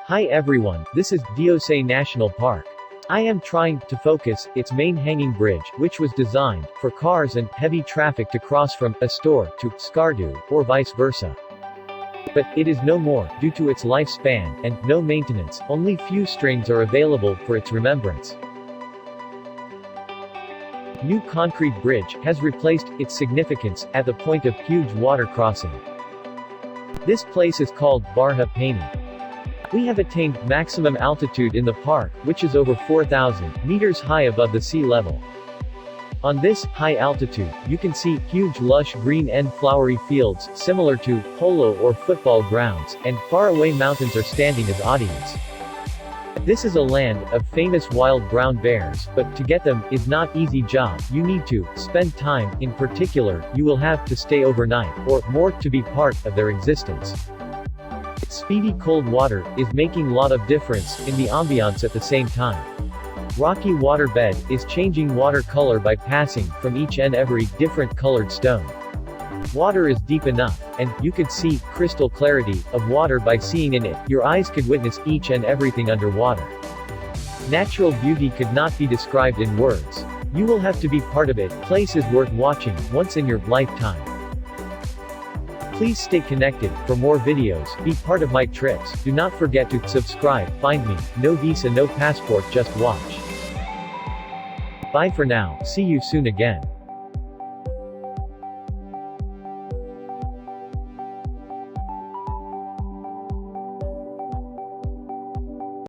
Hi everyone, this is Deosai National Park. I am trying to focus its main hanging bridge, which was designed for cars and heavy traffic to cross from Astor to Skardu, or vice versa. But it is no more, due to its lifespan, and no maintenance. Only few strings are available for its remembrance. New concrete bridge has replaced its significance at the point of huge water crossing. This place is called Barha Pani. We have attained maximum altitude in the park, which is over 4,000 meters high above the sea level. On this high altitude, you can see huge lush green and flowery fields, similar to polo or football grounds, and faraway mountains are standing as audience. This is a land of famous wild brown bears, but to get them is not easy job. You need to spend time. In particular, you will have to stay overnight, or more, to be part of their existence. Speedy cold water is making lot of difference in the ambiance at the same time. Rocky water bed is changing water color by passing from each and every different colored stone. Water is deep enough, and you could see crystal clarity of water by seeing in it. Your eyes could witness each and everything underwater. Natural beauty could not be described in words. You will have to be part of it. Place is worth watching once in your lifetime. Please stay connected for more videos. Be part of my trips. Do not forget to subscribe. Find me. No visa, no passport, just watch. Bye for now. See you soon again.